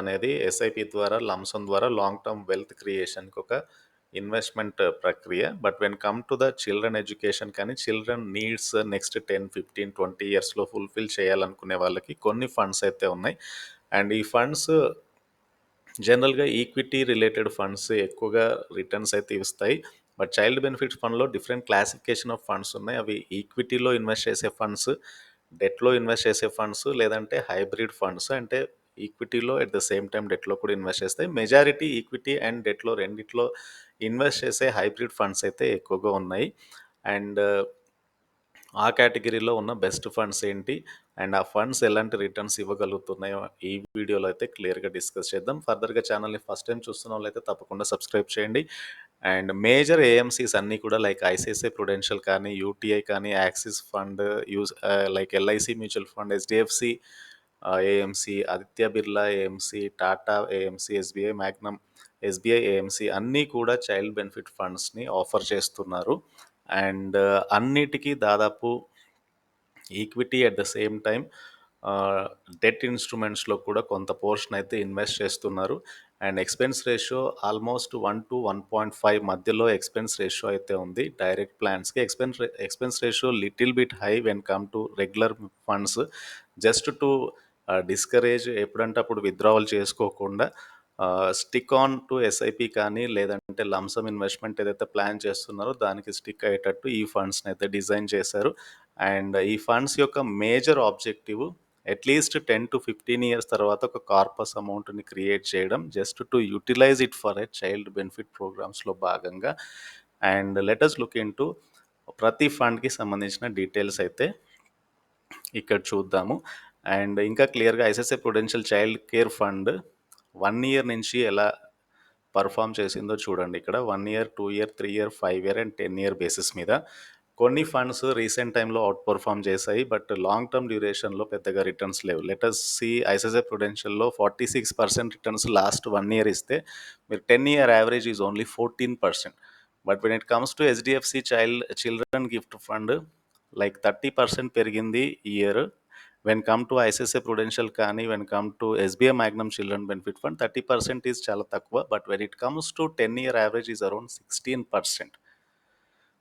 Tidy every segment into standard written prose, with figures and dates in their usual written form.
అనేది ఎస్ఐపి ద్వారా లంసమ్ ద్వారా లాంగ్ టర్మ్ వెల్త్ క్రియేషన్కి ఒక ఇన్వెస్ట్మెంట్ ప్రక్రియ. But when come to the children education కానీ చిల్డ్రన్ నీడ్స్ నెక్స్ట్ 10, 15, 20 ఇయర్స్లో ఫుల్ఫిల్ చేయాలనుకునే వాళ్ళకి కొన్ని ఫండ్స్ అయితే ఉన్నాయి. అండ్ ఈ ఫండ్స్ జనరల్గా ఈక్విటీ రిలేటెడ్ ఫండ్స్ ఎక్కువగా రిటర్న్స్ అయితే ఇస్తాయి. బట్ చైల్డ్ బెనిఫిట్స్ ఫండ్లో డిఫరెంట్ క్లాసిఫికేషన్ ఆఫ్ ఫండ్స్ ఉన్నాయి. అవి ఈక్విటీలో ఇన్వెస్ట్ చేసే ఫండ్స్, డెట్లో ఇన్వెస్ట్ చేసే ఫండ్స్, లేదంటే హైబ్రిడ్ ఫండ్స్. అంటే ఈక్విటీలో ఎట్ ద సేమ్ టైం డెట్లో కూడా ఇన్వెస్ట్ చేస్తాయి. మెజారిటీ ఈక్విటీ అండ్ డెట్లో రెండిట్లో ఇన్వెస్ట్ చేసే హైబ్రిడ్ ఫండ్స్ అయితే ఎక్కువగా ఉన్నాయి. అండ్ ఆ కేటగిరీలో ఉన్న బెస్ట్ ఫండ్స్ ఏంటి అండ్ ఆ ఫండ్స్ ఎలాంటి రిటర్న్స్ ఇవ్వగలుగుతున్నాయో ఈ వీడియోలో అయితే క్లియర్గా డిస్కస్ చేద్దాం. ఫర్దర్గా ఛానల్ని ఫస్ట్ టైం చూస్తున్న వాళ్ళైతే తప్పకుండా సబ్స్క్రైబ్ చేయండి. అండ్ మేజర్ ఏఎంసీస్ అన్నీ కూడా లైక్ ఐసిఐసిఐ ప్రుడెన్షియల్ కానీ, యూటీఐ కానీ, Axis fund, like LIC mutual fund, HDFC AMC, Aditya Birla AMC, Tata AMC, SBI Magnum, SBI AMC అన్నీ కూడా చైల్డ్ బెనిఫిట్ ఫండ్స్ని ఆఫర్ చేస్తున్నారు. అండ్ అన్నిటికీ దాదాపు equity at the same time debt ఇన్స్ట్రుమెంట్స్లో కూడా కొంత పోర్షన్ అయితే ఇన్వెస్ట్ చేస్తున్నారు. And expense ratio almost 1 to 1.5 మధ్యలో ఎక్స్పెన్స్ రేషియో అయితే ఉంది డైరెక్ట్ ప్లాన్స్కి. Expense ratio little bit high when come to regular funds. Just to discourage ఎప్పుడంటే అప్పుడు విత్డ్రావల్ చేసుకోకుండా స్టిక్ ఆన్ టు ఎస్ఐపి కానీ లేదంటే లంసమ్ ఇన్వెస్ట్మెంట్ ఏదైతే ప్లాన్ చేస్తున్నారో దానికి స్టిక్ అయ్యేటట్టు ఈ ఫండ్స్ని అయితే డిజైన్ చేశారు. అండ్ ఈ ఫండ్స్ యొక్క major objective at least 10 to 15 years తర్వాత ఒక కార్పస్ అమౌంట్ని క్రియేట్ చేయడం, just to utilize it for a child benefit ప్రోగ్రామ్స్లో భాగంగా. And let's look into ప్రతి ఫండ్కి సంబంధించిన డీటెయిల్స్ అయితే ఇక్కడ చూద్దాము. అండ్ ఇంకా క్లియర్గా ICICI Prudential child care fund 1 year నుంచి ఎలా పర్ఫామ్ చేసిందో చూడండి. ఇక్కడ 1 year, 2 year, 3 year, 5 year and 10 year basis మీద కొన్ని ఫండ్స్ రీసెంట్ టైంలో అవుట్ పర్ఫామ్ చేశాయి. బట్ లాంగ్ టర్మ్ డ్యూరేషన్లో పెద్దగా రిటర్న్స్ లేవు. లెటస్ సి ఐసిఐసిఐ ప్రుడెన్షియల్లో 46% రిటర్న్స్ లాస్ట్ 1 ఇయర్ ఇస్తే మీరు 10 year average is only 14%. But when it comes to HDFC children gift fund like 30% పెరిగింది ఈ year. When come to ICICI Prudential కానీ, when come to SBI Magnum children benefit fund 30% is చాలా తక్కువ. But when it comes to 10 year average is around 16%.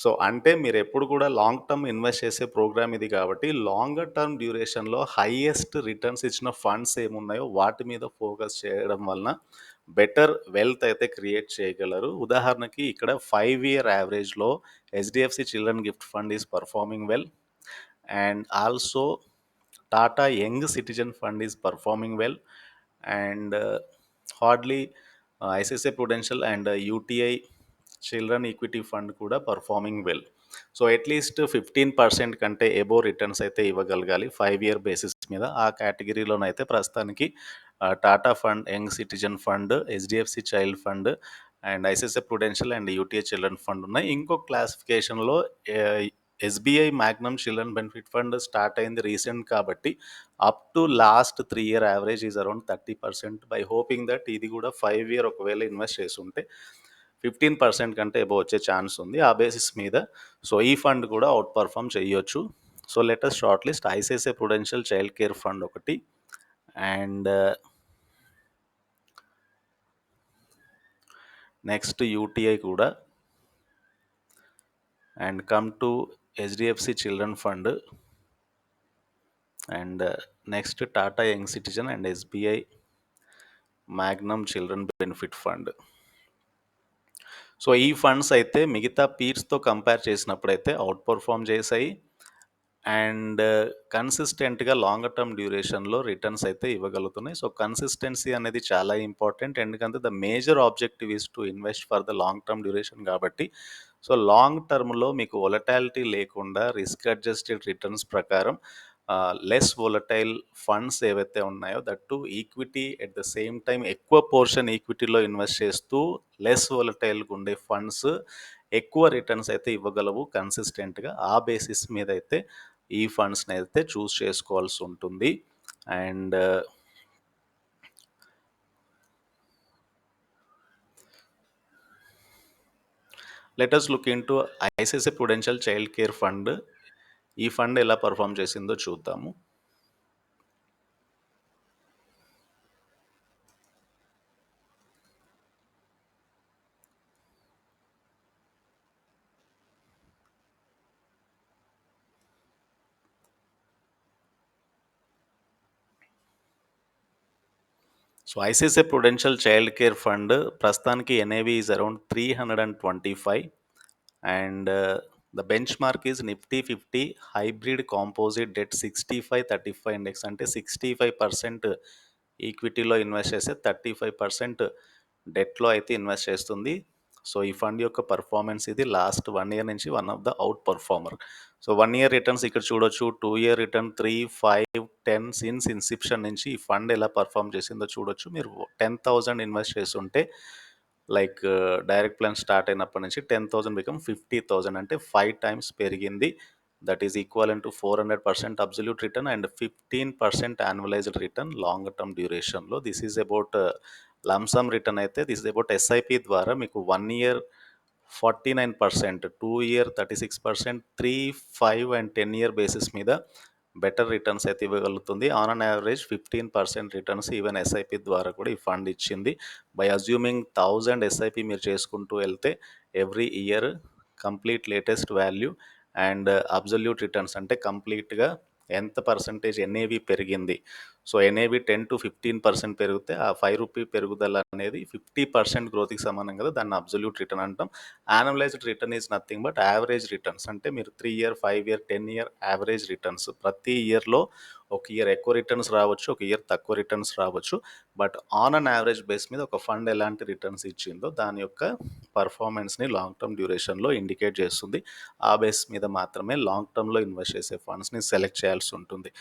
So అంటే మీరు ఎప్పుడు కూడా long term invest చేసే ప్రోగ్రామ్ ఇది కాబట్టి లాంగర్ టర్మ్ డ్యూరేషన్లో హైయెస్ట్ రిటర్న్స్ ఇచ్చిన ఫండ్స్ ఏమున్నాయో వాటి మీద ఫోకస్ చేయడం వలన బెటర్ వెల్త్ అయితే క్రియేట్ చేయగలరు. ఉదాహరణకి ఇక్కడ 5 ఇయర్ యావరేజ్లో HDFC children gift fund is performing well. And also Tata young citizen fund is performing well. And hardly ICICI Prudential and UTI children equity fund కూడా పర్ఫార్మింగ్ వెల్. సో అట్లీస్ట్ 15% కంటే above returns అయితే ఇవ్వగలగాలి 5 year basis మీద. ఆ కేటగిరీలోనైతే ప్రస్తుతానికి Tata fund, young citizen fund, HDFC child fund and ICICI Prudential and UTI children fund ఉన్నాయి. ఇంకొక క్లాసిఫికేషన్లో SBI Magnum children benefit fund start అయింది రీసెంట్ కాబట్టి up to last 3 year average is around 30%. By hoping that ఇది కూడా 5 year ఒకవేళ invest చేసి ఉంటే 15% కంటే ఎబో వచ్చే ఛాన్స్ ఉంది ఆ బేసిస్ మీద. సో ఈ ఫండ్ కూడా అవుట్ పర్ఫామ్ చేయొచ్చు. So let's short list ICICI Prudential child care fund ఒకటి, అండ్ నెక్స్ట్ యూటీఐ కూడా, and come to HDFC children fund, and next Tata young citizen and SBI Magnum children benefit fund. So ఈ funds అయితే మిగతా పీర్స్తో compare చేసినప్పుడు అయితే out perform చేశాయి. And కన్సిస్టెంట్గా లాంగర్ టర్మ్ డ్యూరేషన్లో రిటర్న్స్ అయితే ఇవ్వగలుగుతున్నాయి. సో కన్సిస్టెన్సీ అనేది చాలా ఇంపార్టెంట్. ఎందుకంటే the major objective is to invest for the long term duration కాబట్టి. సో లాంగ్ టర్మ్లో మీకు వొలటాలిటీ లేకుండా రిస్క్ అడ్జస్టెడ్ రిటర్న్స్ ప్రకారం లెస్ వొలటైల్ ఫండ్స్ ఏవైతే ఉన్నాయో that to equity at the same time ఎక్కువ పోర్షన్ ఈక్విటీలో ఇన్వెస్ట్ చేస్తూ లెస్ వొలటైల్గా ఉండే ఫండ్స్ ఎక్కువ రిటర్న్స్ అయితే ఇవ్వగలవు కన్సిస్టెంట్గా. ఆ బేసిస్ మీద అయితే ఈ ఫండ్స్ని అయితే చూస్ చేసుకోవాల్సి ఉంటుంది. And let's look into ICICI Prudential child care fund. ఈ ఫండ్ ఎలా పర్ఫామ్ చేసిందో చూద్దాము. So ICICI Prudential child care fund ప్రస్తుతానికి NAV is around 325 and the benchmark is Nifty 50 hybrid composite debt 65-35 index, అంటే 65% ఈక్విటీలో invest చేస్తే 35% డెట్లో అయితే invest చేస్తుంది. So ఈ ఫండ్ యొక్క పర్ఫార్మెన్స్ ఇది లాస్ట్ 1 ఇయర్ నుంచి one of the out performer. So 1 year returns ఇక్కడ చూడొచ్చు, 2 ఇయర్ రిటర్న్ 3, 5, 10 సిన్స్ ఇన్సెప్షన్ నుంచి ఈ ఫండ్ ఎలా పర్ఫామ్ చేసిందో చూడొచ్చు. మీరు 10,000 ఇన్వెస్ట్ చేస్తుంటే లైక్ డైరెక్ట్ ప్లాన్ స్టార్ట్ అయినప్పటి నుంచి 10,000 బికమ్ 50,000, అంటే 5 times పెరిగింది. That is equal to 400% absolute return and 15% annualised return long term డ్యూరేషన్లో. This is about lump sum return. అయితే దిస్ ఇస్ అబౌట్ ఎస్ఐపి ద్వారా మీకు 1 ఇయర్ 49%, 2 ఇయర్ 36%, 3, 5 అండ్ 10 ఇయర్ బేసిస్ మీద బెటర్ రిటర్న్స్ అయితే ఇవ్వగలుగుతుంది. On an average 15% returns even SIP ద్వారా కూడా ఈ ఫండ్ ఇచ్చింది. బై అజ్యూమింగ్ 1000 ఎస్ఐపి మీరు చేసుకుంటూ వెళ్తే every year complete latest value and absolute returns, అంటే కంప్లీట్గా ఎంత పర్సంటేజ్ ఎన్ఏవి పెరిగింది. సో ఎన్ఏవి 10-15% పెరిగితే ఆ 5 రూపీ పెరుగుదల అనేది 50% గ్రోత్కి సమానం కదా, దాన్ని అబ్జల్యూట్ రిటర్న్ అంటాం. Annualised return is nothing but average returns, అంటే మీరు 3 year 5 year 10 year average returns. ప్రతి ఇయర్లో ఒక ఇయర్ ఎక్కువ రిటర్న్స్ రావచ్చు, ఒక ఇయర్ తక్కువ రిటర్న్స్ రావచ్చు, but on an average base మీద ఒక ఫండ్ ఎలాంటి రిటర్న్స్ ఇచ్చిందో దాని యొక్క పర్ఫార్మెన్స్ని లాంగ్ టర్మ్ డ్యూరేషన్లో ఇండికేట్ చేస్తుంది. ఆ బేస్ మీద మాత్రమే లాంగ్ టర్మ్లో ఇన్వెస్ట్ చేసే ఫండ్స్ని సెలెక్ట్ చేయాల్సి ఉంటుంది.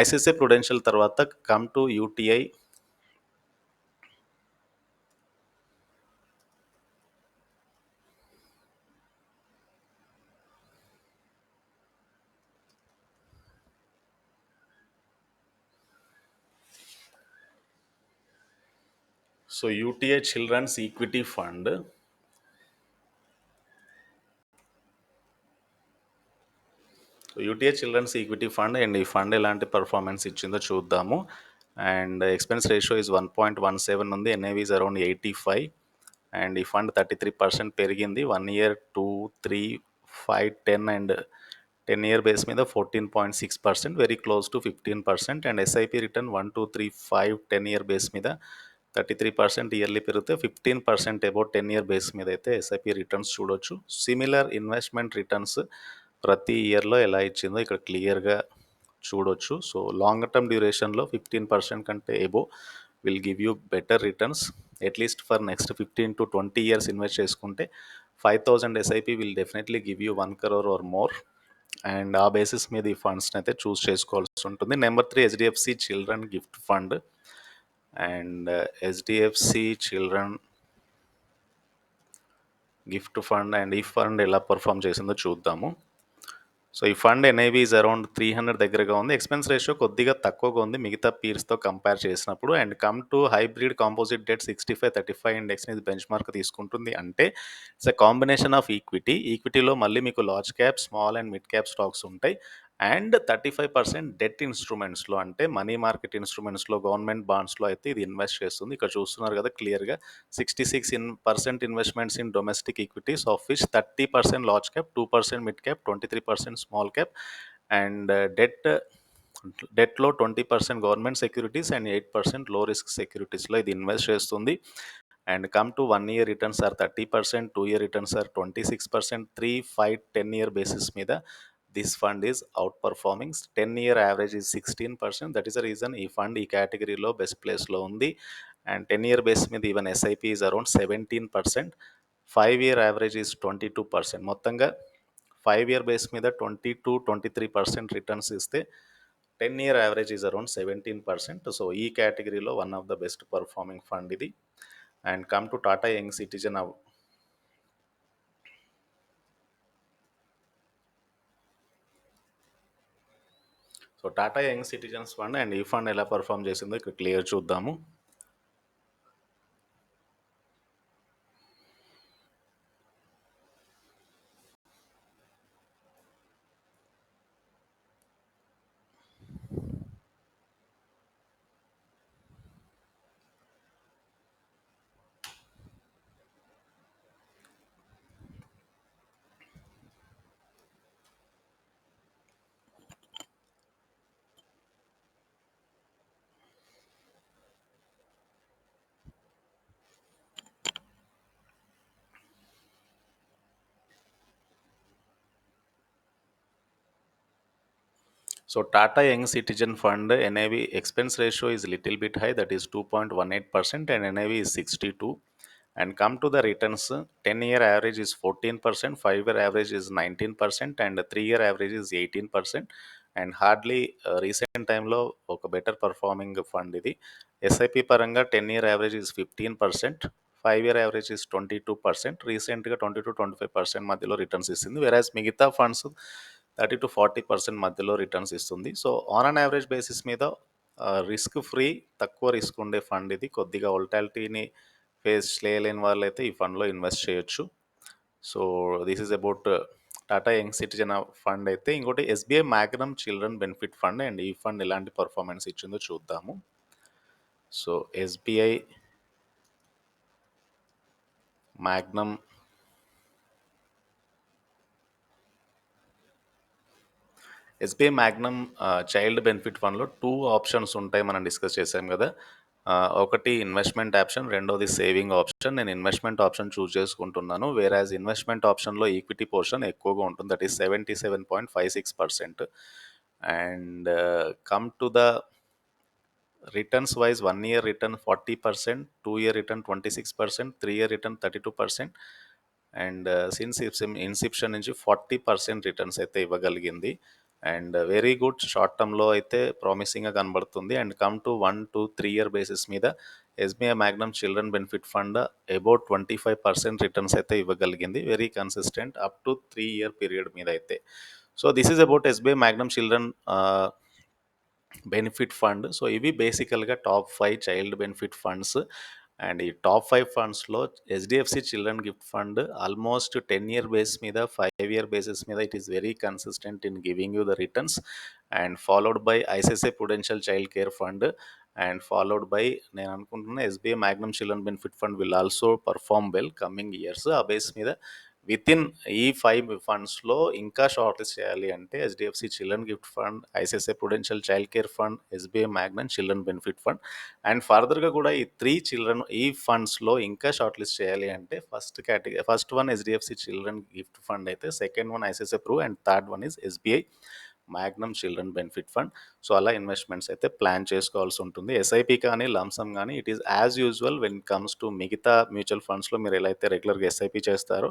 ఐసిఐసిఐ ప్రుడెన్షియల్ తర్వాత come to UTI. So UTI children's equity fund. UTI children's equity fund and ఈ ఫండ్ ఎలాంటి పర్ఫార్మెన్స్ ఇచ్చిందో చూద్దాము. అండ్ ఎక్స్పెన్స్ రేషియో ఇస్ 1.17 ఉంది, ఎన్ఏవి ఇస్ అరౌండ్ 85 అండ్ ఈ ఫండ్ 33% పెరిగింది. 1 ఇయర్ 2, 3, 5, 10 అండ్ 10 ఇయర్ బేస్ మీద 14.6%, very close to 15%. And SIP return 1, 2, 3, 5, 10 year base మీద 33% yearly పెరిగితే 15% అబౌట్ 10 ఇయర్ బేస్ మీద అయితే ఎస్ఐపి రిటర్న్స్ చూడొచ్చు. సిమిలర్ ఇన్వెస్ట్మెంట్ రిటర్న్స్ ప్రతి ఇయర్లో ఎలా ఇచ్చిందో ఇక్కడ క్లియర్గా చూడొచ్చు. సో లాంగ్ టర్మ్ డ్యూరేషన్లో 15% కంటే above will give you better returns. At least for next 15 to 20 years invest చేసుకుంటే 5,000 SIP will definitely give you 1 crore or more. And ఆ బేసిస్ మీద ఈ ఫండ్స్ని అయితే చూస్ చేసుకోవాల్సి ఉంటుంది. Number 3 HDFC children gift fund. And HDFC children gift fund and ఈ fund ఎలా perform చేసిందో చూద్దాము. సో ఈ ఫండ్ ఎన్ఐవి ఈజ్ అరౌండ్ 300 దగ్గరగా ఉంది. ఎక్స్పెన్స్ రేషియో కొద్దిగా తక్కువగా ఉంది మిగతా పీర్స్తో కంపేర్ చేసినప్పుడు. And come to hybrid composite debt 65-35 ఇండెక్స్ని ఇది బెంచ్ మార్క్ తీసుకుంటుంది. అంటే ఇట్స్ ఎ కాంబినేషన్ ఆఫ్ ఈక్విటీలో మళ్ళీ మీకు large cap, small and mid cap stocks ఉంటాయి. అండ్ 35% డెట్ ఇన్స్ట్రుమెంట్స్లో, అంటే మనీ మార్కెట్ ఇన్స్ట్రుమెంట్స్లో, గవర్నమెంట్ బాండ్స్లో అయితే ఇది ఇన్వెస్ట్ చేస్తుంది. ఇక్కడ చూస్తున్నారు కదా క్లియర్గా 66% investments in domestic equities, of which 30% large cap, 2% mid cap, 23% small cap. And డెట్లో 20% government securities and 8% low risk సెక్యూరిటీస్లో ఇది ఇన్వెస్ట్ చేస్తుంది. And come to 1 year returns are 30%, 2 year returns are 26%, 3, 5, 10 year basis మీద this fund is outperforming. 10 year average is 16%. That is the reason ఈ fund ఈ కేటగిరీలో best ప్లేస్లో ఉంది. And 10 year base మీద even SIP is around 17%. 5 year average is 22%. మొత్తంగా 5 year base మీద 22-23% returns ఇస్తే 10 year average is around 17%. So ఈ కేటగిరీలో one of the best performing fund ఇది. And come to Tata young citizen. So Tata young citizens fund and ఈ fund ఎలా perform చేసిందో ఇక్కడ క్లియర్ చూద్దాము. So Tata Young Citizen Fund NAV expense ratio is little bit high, that is 2.18%, and NAV is 62. And come to the returns, 10-year average is 14%, 5-year average is 19%, and 3-year average is 18%. And hardly recent టైంలో ఒక better performing fund ఇది. SIP పరంగా 10-year average is 15%, 5-year average is 22%, రీసెంట్గా 20 to 25% మధ్యలో returns ఇస్తుంది. వెరాజ్ మిగతా funds 30 to 40% మధ్యలో రిటర్న్స్ ఇస్తుంది. So on an average basis మీద రిస్క్ ఫ్రీ, తక్కువ రిస్క్ ఉండే ఫండ్ ఇది. కొద్దిగా వోల్టాలిటీని ఫేస్ చేయలేని వాళ్ళైతే ఈ ఫండ్లో ఇన్వెస్ట్ చేయొచ్చు. So this is about Tata young citizen fund. అయితే ఇంకోటి SBI Magnum children benefit fund, and ఈ ఫండ్ ఎలాంటి పర్ఫార్మెన్స్ ఇచ్చిందో చూద్దాము. So SBI Magnum child benefit ఫండ్లో 2 ఆప్షన్స్ ఉంటాయి, మనం డిస్కస్ చేసాం కదా. ఒకటి ఇన్వెస్ట్మెంట్ ఆప్షన్, రెండోది సేవింగ్ ఆప్షన్. నేను ఇన్వెస్ట్మెంట్ ఆప్షన్ చూస్ చేసుకుంటున్నాను. వేరాజ్ ఇన్వెస్ట్మెంట్ ఆప్షన్లో ఈక్విటీ పోర్షన్ ఎక్కువగా ఉంటుంది, that is 77.56%. And come to the returns wise, 1 year return 40%, 2 year return 26%, 3 year return 32%. And since inception నుంచి 40% రిటర్న్స్ అయితే ఇవ్వగలిగింది. అండ్ వెరీ గుడ్ షార్ట్ టర్మ్లో అయితే ప్రామిసింగ్గా కనబడుతుంది. And come to 1 to 3 year basis మీద SBI Magnum children benefit fund about 25% returns అయితే ఇవ్వగలిగింది. Very consistent up to 3 year period మీద అయితే. So this is about SBI Magnum children benefit fund. So ఇవి బేసికల్గా top 5 child benefit funds. And ఈ top 5 ఫండ్స్లో HDFC children gift fund almost 10-year base మీద, 5-year basis మీద it is very consistent in giving you the returns. And followed by ICICI Prudential child care fund, and followed by నేను అనుకుంటున్న SBI Magnum children benefit fund will also perform well coming years. ఆ base మీద with in ఈ 5 ఫండ్స్లో ఇంకా shortlist చేయాలి అంటే HDFC children gift fund, ICICI Prudential child care fund, SBI Magnum children benefit fund. And ఫర్దర్గా కూడా ఈ ఫండ్స్లో ఇంకా షార్ట్ లిస్ట్ చేయాలి అంటే first one HDFC children gift fund అయితే, second one ICICI Pru, and third one is SBI Magnum children benefit fund. So అలా investments అయితే ప్లాన్ చేసుకోవాల్సి ఉంటుంది. ఎస్ఐపి కానీ లంసమ్ కానీ it is as usual when comes to మిగతా mutual ఫండ్స్లో మీరు ఎలా అయితే రెగ్యులర్గా ఎస్ఐపి చేస్తారో,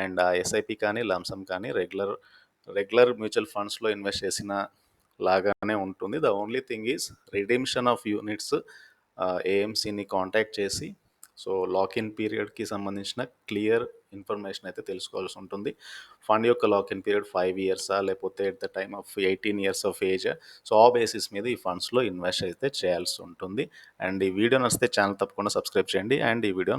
అండ్ ఆ ఎస్ఐపి కానీ లంసమ్ కానీ రెగ్యులర్ మ్యూచువల్ ఫండ్స్లో ఇన్వెస్ట్ చేసిన లాగానే ఉంటుంది. The only thing is redemption of units ఏఎంసీని కాంటాక్ట్ చేసి, సో లాకిన్ పీరియడ్కి సంబంధించిన క్లియర్ ఇన్ఫర్మేషన్ అయితే తెలుసుకోవాల్సి ఉంటుంది. ఫండ్ యొక్క లాకిన్ పీరియడ్ 5 years లేకపోతే at the time of 18 years of age. So ఆ బేసిస్ మీద ఈ ఫండ్స్లో ఇన్వెస్ట్ అయితే చేయాల్సి ఉంటుంది. అండ్ ఈ వీడియో నచ్చితే ఛానల్ తప్పకుండా సబ్స్క్రైబ్ చేయండి, అండ్ ఈ వీడియో